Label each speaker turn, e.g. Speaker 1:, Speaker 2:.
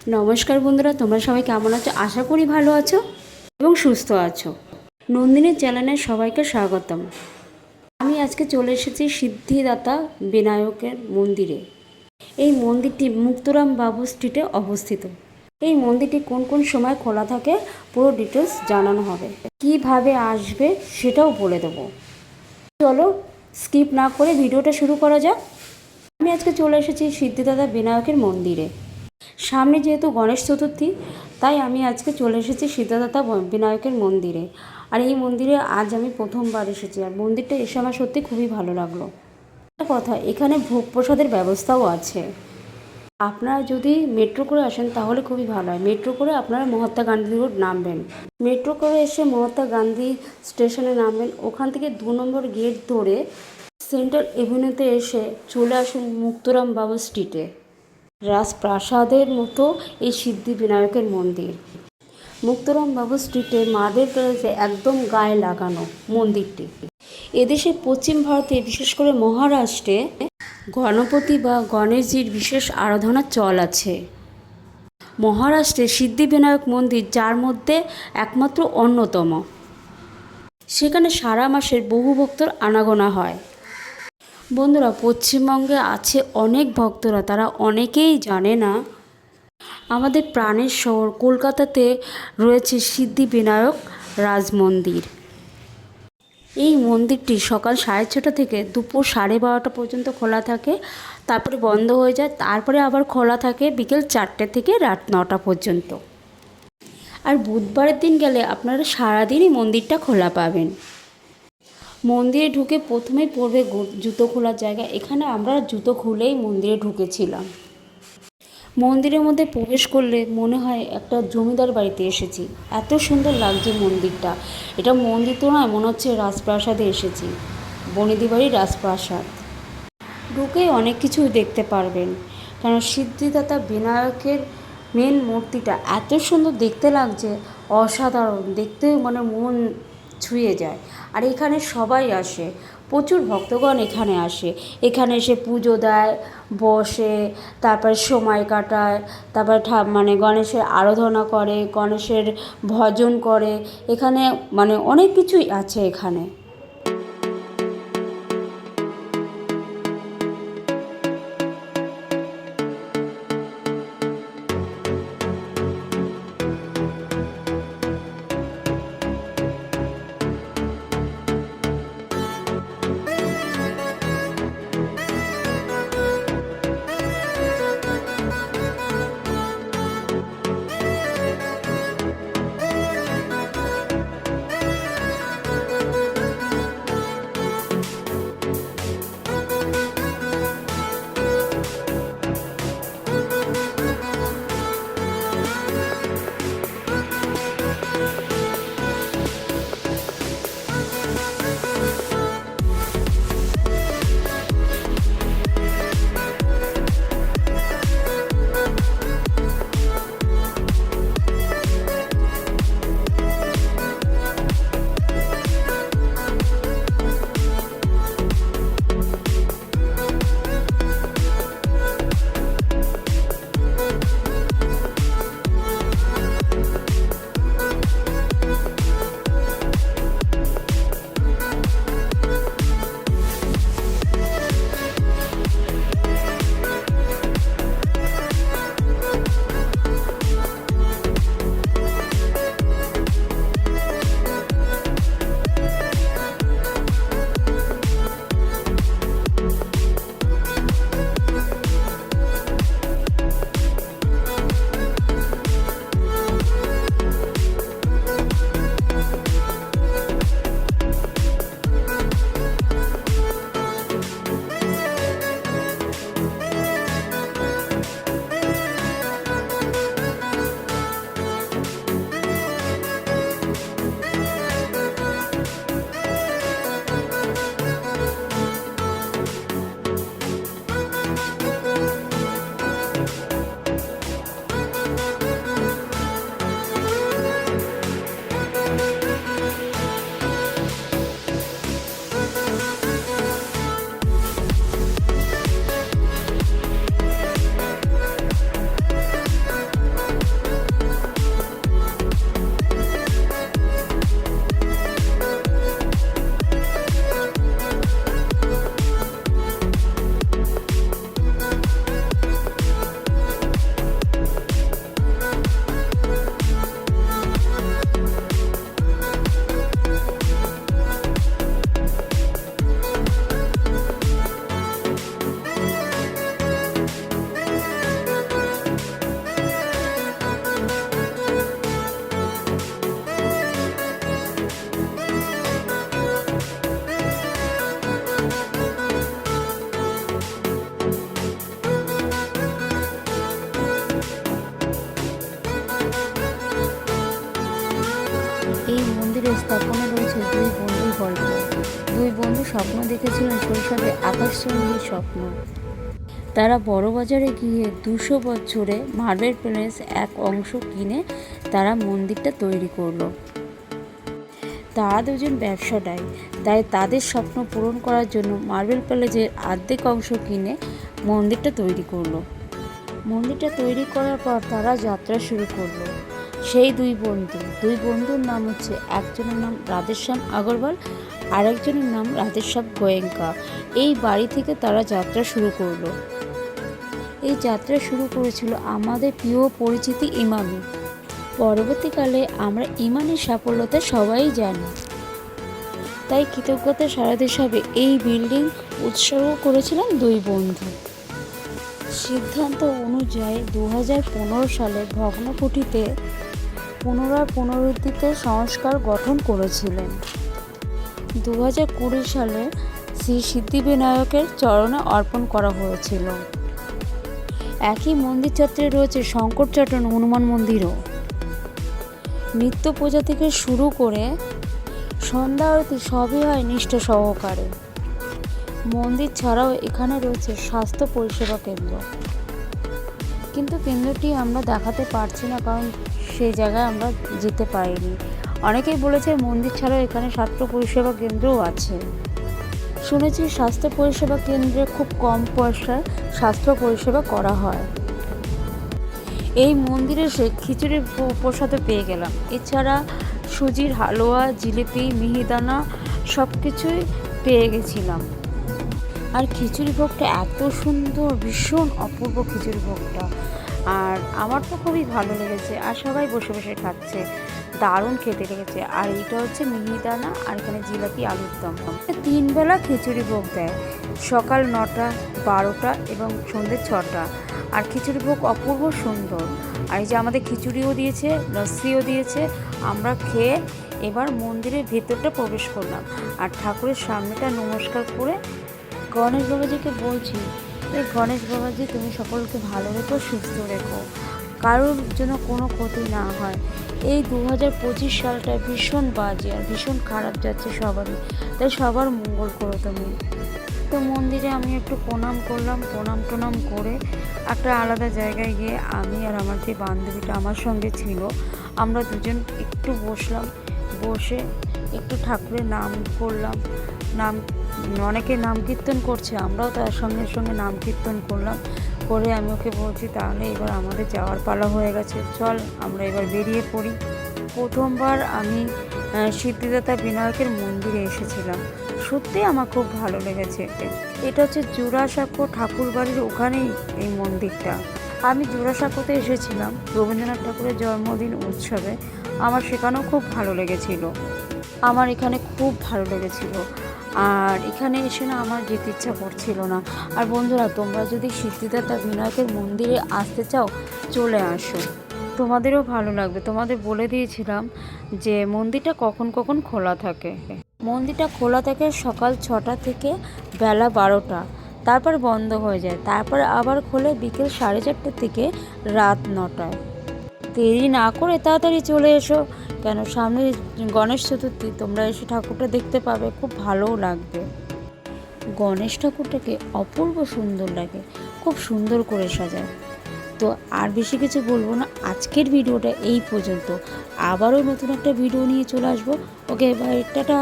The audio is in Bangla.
Speaker 1: নমস্কার বন্ধুরা, তোমরা সবাই কেমন আছো? আশা করি ভালো আছো এবং সুস্থ আছো। নন্দিনী চ্যানেলে সবাইকে স্বাগতম। আমি আজকে চলে এসেছি সিদ্ধিদাতা বিনায়কের মন্দিরে। এই মন্দিরটি মুক্তরাম বাবু স্ট্রিটে অবস্থিত। এই মন্দিরটি কোন কোন সময় খোলা থাকে পুরো ডিটেলস জানানো হবে। কিভাবে আসবে সেটাও বলে দেবো। চলো স্কিপ না করে ভিডিওটা শুরু করা যাক। আমি আজকে চলে এসেছি সিদ্ধিদাতা বিনায়কের মন্দিরে। সামনে যেহেতু গণেশ চতুর্থী, তাই আমি আজকে চলে এসেছি সিদ্ধিদাতা বিনায়কের মন্দিরে। আর এই মন্দিরে আজ আমি প্রথমবার এসেছি, আর মন্দিরটা এসে আমার সত্যি খুবই ভালো লাগলো। একটা কথা, এখানে ভোগ প্রসাদের ব্যবস্থাও আছে। আপনারা যদি মেট্রো করে আসেন তাহলে খুবই ভালো হয়। মেট্রো করে আপনারা মহাত্মা গান্ধী রোড নামবেন। মেট্রো করে এসে মহাত্মা গান্ধী স্টেশনে নামবেন। ওখান থেকে 2 নম্বর গেট ধরে সেন্ট্রাল এভিনিউতে এসে চলে আসুন মুক্তরাম বাবু স্ট্রিটে। রাজপ্রাসাদের মতো এই সিদ্ধি বিনায়কের মন্দির। মুক্তরাম বাবু স্ট্রিটে মাদের প্যালেসে একদম গায়ে লাগানো মন্দিরটি। এদেশে পশ্চিম ভারতে, বিশেষ করে মহারাষ্ট্রে, গণপতি বা গণেশজির বিশেষ আরাধনার চল আছে। মহারাষ্ট্রে সিদ্ধিবিনায়ক মন্দির যার মধ্যে একমাত্র অন্যতম। সেখানে সারা মাসের বহু ভক্তর আনাগোনা হয়। বন্ধুরা, পশ্চিমবঙ্গে আছে অনেক ভক্তরা, তারা অনেকেই জানে না আমাদের প্রাণের শহর কলকাতাতে রয়েছে সিদ্ধিবিনায়ক রাজ মন্দির। এই মন্দিরটি সকাল 6:30 থেকে দুপুর 12:30 পর্যন্ত খোলা থাকে, তারপরে বন্ধ হয়ে যায়, তারপরে আবার খোলা থাকে বিকেল 4টে থেকে রাত 9টা পর্যন্ত। আর বুধবারের দিন গেলে আপনারা সারাদিনই মন্দিরটা খোলা পাবেন। মন্দিরে ঢুকে প্রথমেই পড়বে জুতো খোলার জায়গা। এখানে আমরা জুতো খুলেই মন্দিরে ঢুকেছিলাম। মন্দিরের মধ্যে প্রবেশ করলে মনে হয় একটা জমিদার বাড়িতে এসেছি। এত সুন্দর লাগছে মন্দিরটা। এটা মন্দির তো নয়, মনে হচ্ছে রাজপ্রাসাদে এসেছি, বনেদি বাড়ির রাজপ্রাসাদ। ঢুকেই অনেক কিছু দেখতে পারবেন, কারণ সিদ্ধিদাতা বিনায়কের মেন মূর্তিটা এত সুন্দর দেখতে লাগছে, অসাধারণ দেখতে, মানে মন ছুঁয়ে যায়। আর এখানে সবাই আসে, প্রচুর ভক্তগণ এখানে আসে। এখানে এসে পুজো দেয়, বসে, তারপর সময় কাটায়, তারপর মানে গণেশের আরাধনা করে, গণেশের ভজন করে। এখানে মানে অনেক কিছুই আছে এখানে। মন্দিরের স্থাপনে রয়েছে দুই বন্ধুর গল্প। দুই বন্ধু স্বপ্ন দেখেছিলেন শৈশবে আকাশচুম্বী স্বপ্ন। তারা বড়বাজারে গিয়ে 200 বছরে মার্বেল প্যালেস এক অংশ কিনে তারা মন্দিরটা তৈরি করলো। তারা দুজন ব্যবসাদার, তাই তাদের স্বপ্ন পূরণ করার জন্য মার্বেল প্যালেসের অর্ধেক অংশ কিনে মন্দিরটা তৈরি করলো। মন্দিরটা তৈরি করার পর তারা যাত্রা শুরু করলো। সেই দুই বন্ধুর নাম হচ্ছে, একজনের নাম রাধেশ্যাম আগরওয়াল, আরেকজনের নাম রাধেশ্যাম গোয়েঙ্কা। এই বাড়ি থেকে তারা যাত্রা শুরু করলো। এই যাত্রা শুরু করেছিল আমাদের প্রিয় পরিচিতি ইমামি। পরবর্তীকালে আমরা ইমানের সাফল্যতা সবাই জানি, তাই কৃতজ্ঞতা স্মারক হিসাবে এই বিল্ডিং উৎসর্গ করেছিলেন দুই বন্ধু। সিদ্ধান্ত অনুযায়ী 2015 সালে ভগ্নকুটিতে পুনরুদ্ধার সংস্কার গঠন করেছিলেন। 2020 সালে শ্রী সিদ্ধিবিনায়কের চরণে অর্পণ করা হয়েছিল। একই মন্দির চত্বরে রয়েছে শঙ্কর চট্টন হনুমান মন্দিরও। নিত্য পূজা থেকে শুরু করে সন্ধ্যা আরতি সবই হয় নিষ্ঠা সহকারে। মন্দির ছাড়াও এখানে রয়েছে স্বাস্থ্য পরিষেবা কেন্দ্র, কিন্তু কেন্দ্রটি আমরা দেখাতে পারছি না, কারণ সেই জায়গায় আমরা যেতে পারিনি। অনেকেই বলেছে মন্দির ছাড়াও এখানে স্বাস্থ্য পরিষেবা কেন্দ্রও আছে। শুনেছি স্বাস্থ্য পরিষেবা কেন্দ্রে খুব কম পয়সায় স্বাস্থ্য পরিষেবা করা হয়। এই মন্দিরে এসে খিচুড়ির প্রসাদও পেয়ে গেলাম। এছাড়া সুজির হালুয়া, জিলিপি, মিহিদানা সব কিছুই পেয়ে গেছিলাম। আর খিচুড়ি ভোগটা এত সুন্দর, ভীষণ অপূর্ব খিচুড়ি ভোগটা। আর আমার তো খুবই ভালো লেগেছে, আর সবাই বসে বসে খাচ্ছে, দারুণ খেতে লেগেছে। আর এটা হচ্ছে মিহিদানা, আর এখানে জিলাপি, আলুর দম। 3 বেলা খিচুড়ি ভোগ দেয়, সকাল 9টা, 12টা এবং সন্ধ্যে 6টা। আর খিচুড়ি ভোগ অপূর্ব সুন্দর। আর এই যে আমাদের খিচুড়িও দিয়েছে, লস্যিও দিয়েছে। আমরা খেয়ে এবার মন্দিরের ভেতরটা প্রবেশ করলাম, আর ঠাকুরের সামনেটা নমস্কার করে গণেশ বাবাজিকে বলছি, এই গণেশ বাবাজি তুমি সকলকে ভালো রেখো, সুস্থ রেখো, কারোর জন্য কোনো ক্ষতি না হয়। এই 2025 সালটা ভীষণ বাজে আর ভীষণ খারাপ যাচ্ছে সবারই, তাই সবার মঙ্গল করো তুমি। তো মন্দিরে আমি একটু প্রণাম করলাম, প্রণাম করে একটা আলাদা জায়গায় গিয়ে আমি আর আমার যে বান্ধবীটা আমার সঙ্গে ছিল, আমরা দুজন একটু বসলাম। বসে একটু ঠাকুরের নাম করলাম। অনেকে নাম কীর্তন করছে, আমরাও তার সঙ্গে সঙ্গে নাম কীর্তন করলাম। করে আমি ওকে বলছি, তাহলে এবার আমাদের যাওয়ার পালা হয়ে গেছে, চল আমরা এবার বেরিয়ে পড়ি। প্রথমবার আমি সিদ্ধিদাতা বিনায়কের মন্দিরে এসেছিলাম, সত্যিই আমার খুব ভালো লেগেছে। এটা হচ্ছে জোড়াসাঁকো ঠাকুর বাড়ির ওখানেই এই মন্দিরটা। আমি জোড়াসাঁকোতে এসেছিলাম রবীন্দ্রনাথ ঠাকুরের জন্মদিন উৎসবে, আমার সেখানেও খুব ভালো লেগেছিল। আমার এখানে খুব ভালো লেগেছিল, আর এখানে এসে না আমার যেতে ইচ্ছা করছিল না। আর বন্ধুরা, তোমরা যদি সিদ্ধিদাতা বিনায়কের মন্দিরে আসতে চাও, চলে আসো, তোমাদেরও ভালো লাগবে। তোমাদের বলে দিয়েছিলাম যে মন্দিরটা কখন কখন খোলা থাকে। মন্দিরটা খোলা থাকে সকাল 6টা থেকে বেলা 12টা, তারপর বন্ধ হয়ে যায়, তারপর আবার খোলে বিকেল 4:30 থেকে রাত 9টায়। দেরি না করে তাড়াতাড়ি চলে এসো, কেন সামনে গণেশ চতুর্থী, তোমরা এসে ঠাকুরটা দেখতে পাবে, খুব ভালোও লাগবে। গণেশ ঠাকুরটাকে অপূর্ব সুন্দর লাগে, খুব সুন্দর করে সাজায়। তো আর বেশি কিছু বলবো না, আজকের ভিডিওটা এই পর্যন্ত। আবারও নতুন একটা ভিডিও নিয়ে চলে আসবো। ওকে, বাই, টাটা।